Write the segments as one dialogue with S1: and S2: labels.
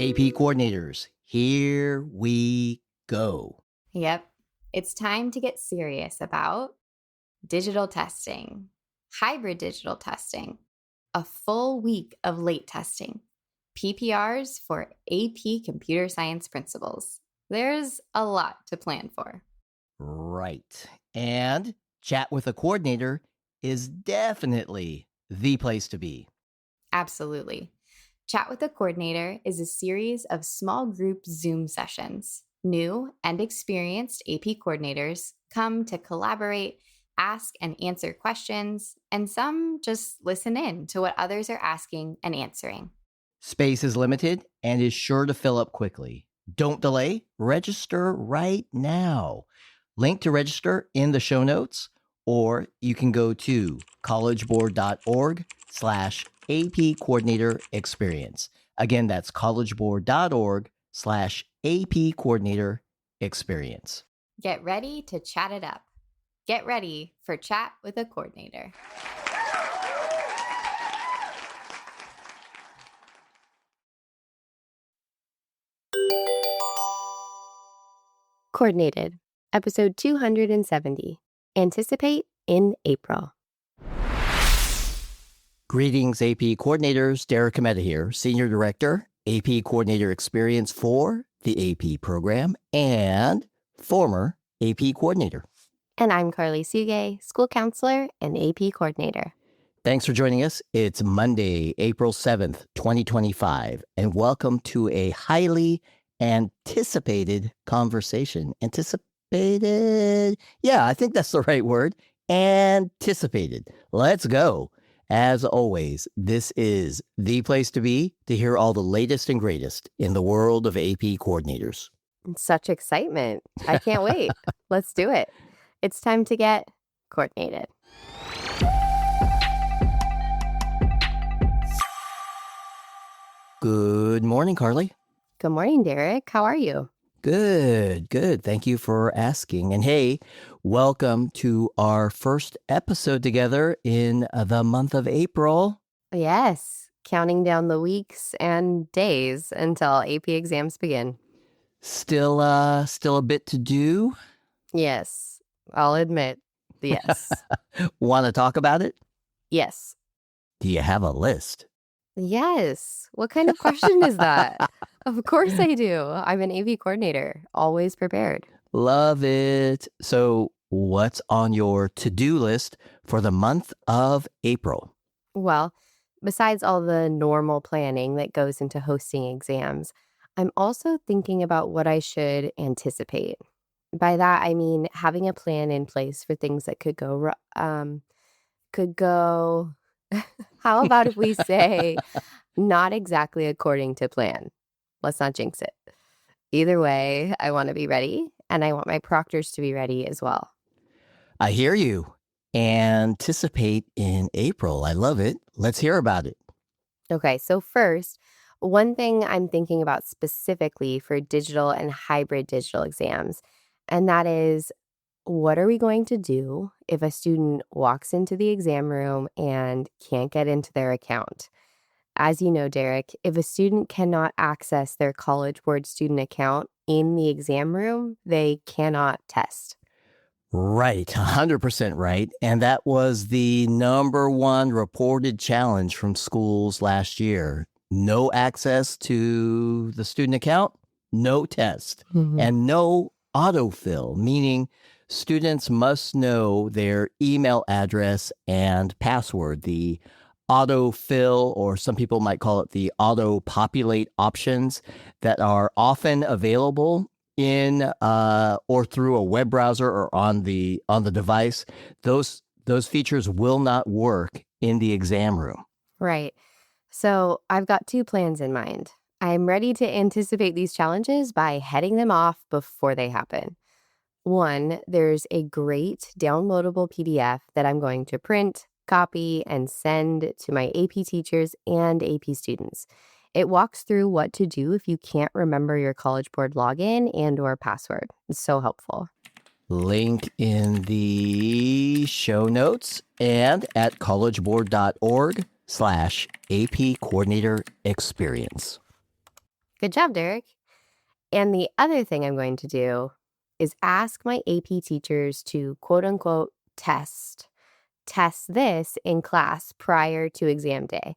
S1: AP coordinators, here we go.
S2: Yep, it's time to get serious about digital testing, hybrid digital testing, a full week of late testing, PPRs for AP Computer Science principals. There's a lot to plan for.
S1: Right. And chat with a coordinator is definitely the place to be.
S2: Absolutely. Chat with a Coordinator is a series of small group Zoom sessions. New and experienced AP coordinators come to collaborate, ask and answer questions, and some just listen in to what others are asking and answering.
S1: Space is limited and is sure to fill up quickly. Don't delay. Register right now. Link to register in the show notes, or you can go to collegeboard.org/AP Coordinator Experience. Again, that's collegeboard.org/AP Coordinator Experience.
S2: Get ready to chat it up. Get ready for Chat with a Coordinator.
S3: Coordinated, episode 270. Anticipate in April.
S1: Greetings, AP coordinators. Derek and Karli here, Senior Director, AP Coordinator Experience for the AP program and former AP coordinator.
S3: And I'm Karli Suge, School Counselor and AP Coordinator.
S1: Thanks for joining us. It's Monday, April 7th, 2025, and welcome to a highly anticipated conversation. Anticipated? Yeah, I think that's the right word. Anticipated. Let's go. As always, this is the place to be to hear all the latest and greatest in the world of AP coordinators.
S3: Such excitement. I can't wait. Let's do it. It's time to get coordinated.
S1: Good morning, Karli.
S3: Good morning, Derek. How are you?
S1: Good. Thank you for asking. And hey, welcome to our first episode together in the month of April.
S3: Yes, counting down the weeks and days until AP exams begin.
S1: Still a bit to do.
S3: Yes, I'll admit. Yes.
S1: Want to talk about it?
S3: Yes.
S1: Do you have a list?
S3: Yes. What kind of question is that? Of course I do. I'm an AV coordinator, always prepared.
S1: Love it. So what's on your to-do list for the month of April?
S3: Well, besides all the normal planning that goes into hosting exams, I'm also thinking about what I should anticipate. By that, I mean having a plan in place for things that could go, how about if we say not exactly according to plan? Let's not jinx it. Either way, I want to be ready, and I want my proctors to be ready as well.
S1: I hear you. Anticipate in April. I love it. Let's hear about it.
S3: Okay, so first, one thing I'm thinking about specifically for digital and hybrid digital exams, and that is, what are we going to do if a student walks into the exam room and can't get into their account? As you know, Derek, if a student cannot access their College Board student account in the exam room, they cannot test.
S1: Right, 100% right. And that was the number one reported challenge from schools last year. No access to the student account, no test, and no autofill, meaning students must know their email address and password. The autofill, or some people might call it the auto-populate options that are often available in or through a web browser or on the device. Those features will not work in the exam room.
S3: Right. So I've got two plans in mind. I'm ready to anticipate these challenges by heading them off before they happen. One, there's a great downloadable PDF that I'm going to print, copy, and send to my AP teachers and AP students. It walks through what to do if you can't remember your College Board login and or password. It's so helpful.
S1: Link in the show notes and at collegeboard.org/AP Coordinator Experience.
S3: Good job, Derek. And the other thing I'm going to do is ask my AP teachers to quote unquote test this in class prior to exam day.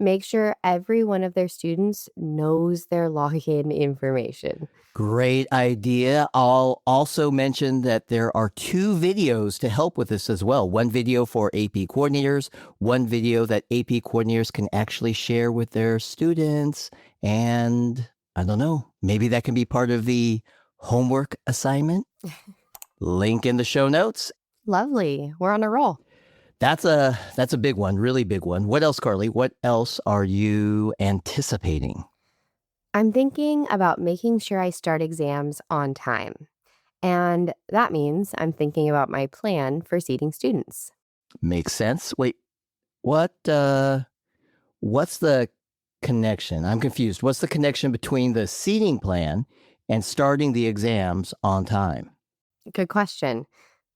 S3: Make sure every one of their students knows their login information.
S1: Great idea. I'll also mention that there are 2 videos to help with this as well. One video for AP coordinators, one video that AP coordinators can actually share with their students. And I don't know, maybe that can be part of the homework assignment. Link in the show notes.
S3: Lovely. We're on a roll.
S1: That's a big one, really big one. What else, Karli? What else are you anticipating?
S3: I'm thinking about making sure I start exams on time. And that means I'm thinking about my plan for seating students.
S1: Makes sense. Wait, what's the connection? I'm confused. What's the connection between the seating plan and starting the exams on time?
S3: Good question.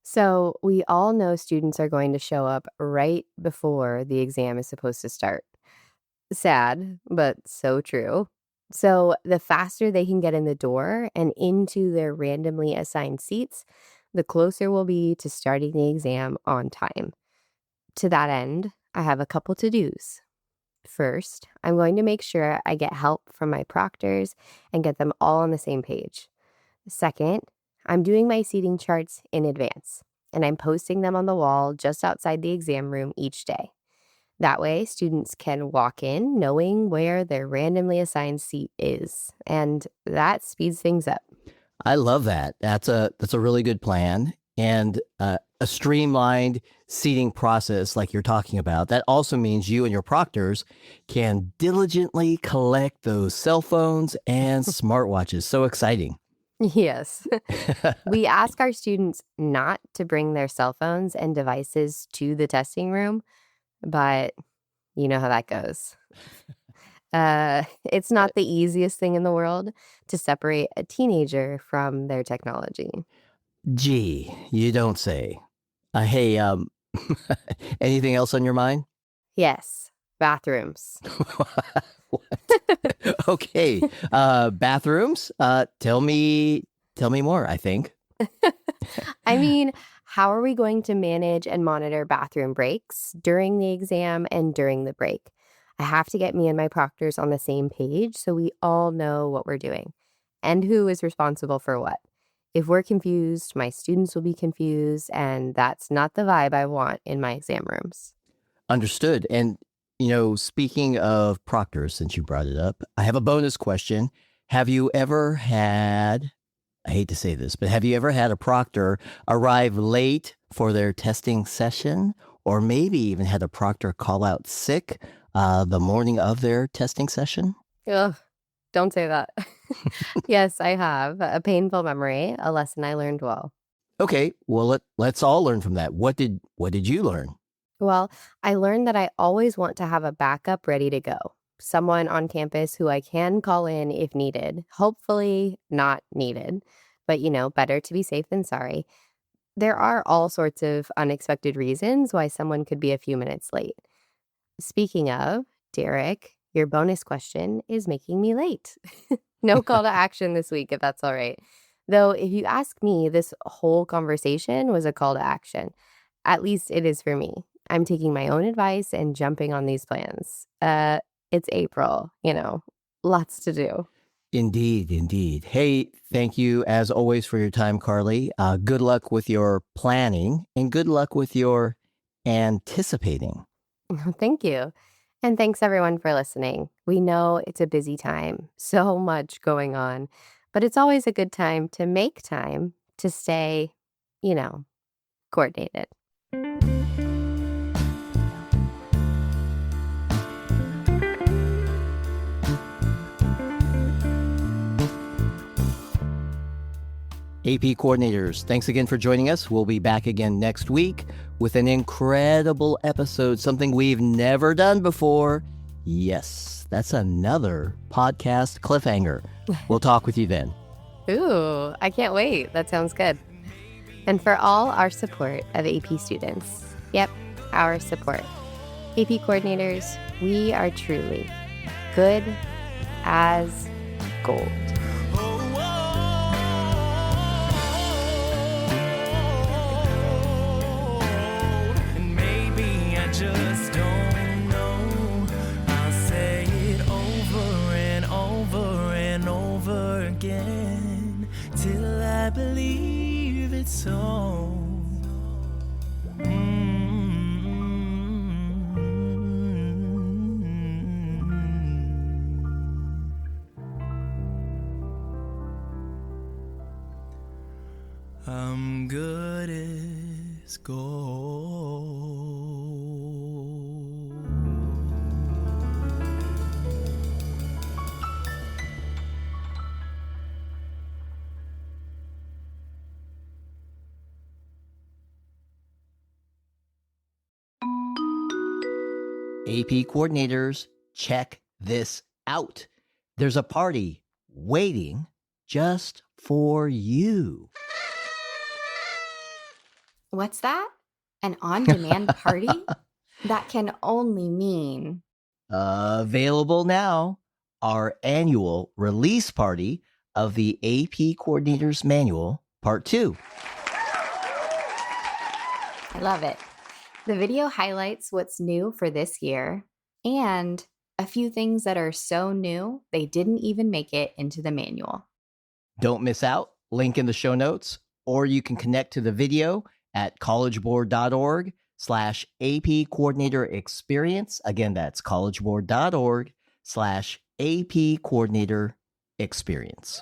S3: So we all know students are going to show up right before the exam is supposed to start. Sad, but so true. So the faster they can get in the door and into their randomly assigned seats, the closer we'll be to starting the exam on time. To that end, I have a couple to-dos. First, I'm going to make sure I get help from my proctors and get them all on the same page. Second, I'm doing my seating charts in advance, and I'm posting them on the wall just outside the exam room each day. That way, students can walk in knowing where their randomly assigned seat is, and that speeds things up.
S1: I love that. That's a really good plan, and a streamlined seating process like you're talking about. That also means you and your proctors can diligently collect those cell phones and smartwatches. So exciting.
S3: Yes. We ask our students not to bring their cell phones and devices to the testing room, but you know how that goes. It's not the easiest thing in the world to separate a teenager from their technology.
S1: Gee, you don't say. Hey, anything else on your mind?
S3: Yes, bathrooms.
S1: Okay, bathrooms. Tell me more. I think.
S3: I mean, how are we going to manage and monitor bathroom breaks during the exam and during the break? I have to get me and my proctors on the same page so we all know what we're doing and who is responsible for what. If we're confused, my students will be confused, and that's not the vibe I want in my exam rooms.
S1: Understood. And speaking of proctors, since you brought it up, I have a bonus question. Have you ever had? I hate to say this, but have you ever had a proctor arrive late for their testing session, or maybe even had a proctor call out sick the morning of their testing session?
S3: Ugh, don't say that. Yes, I have. A painful memory, a lesson I learned well.
S1: Okay, well, let's all learn from that. What did you learn?
S3: Well, I learned that I always want to have a backup ready to go. Someone on campus who I can call in if needed. Hopefully not needed, but better to be safe than sorry. There are all sorts of unexpected reasons why someone could be a few minutes late. Speaking of, Derek, your bonus question is making me late. No call to action this week, if that's all right. Though, if you ask me, this whole conversation was a call to action. At least it is for me. I'm taking my own advice and jumping on these plans. It's April, lots to do.
S1: Indeed. Hey, thank you as always for your time, Karli. Good luck with your planning and good luck with your anticipating.
S3: Thank you. And thanks everyone for listening. We know it's a busy time, so much going on, but it's always a good time to make time to stay, coordinated.
S1: AP coordinators, thanks again for joining us. We'll be back again next week with an incredible episode, something we've never done before. Yes, that's another podcast cliffhanger. We'll talk with you then.
S3: Ooh, I can't wait. That sounds good. And for all our support of AP students, yep, our support. AP coordinators, we are truly good as gold.
S4: And maybe I just don't know. I'll say it over and over and over again till I believe it's so. I'm good as gold.
S1: AP coordinators, check this out. There's a party waiting just for you.
S2: What's that? An on-demand party? That can only mean
S1: Available now, our annual release party of the AP Coordinators Manual, Part 2.
S2: I love it. The video highlights what's new for this year and a few things that are so new they didn't even make it into the manual.
S1: Don't miss out. Link in the show notes, or you can connect to the video at collegeboard.org/AP Coordinator Experience. Again, that's collegeboard.org/AP Coordinator Experience.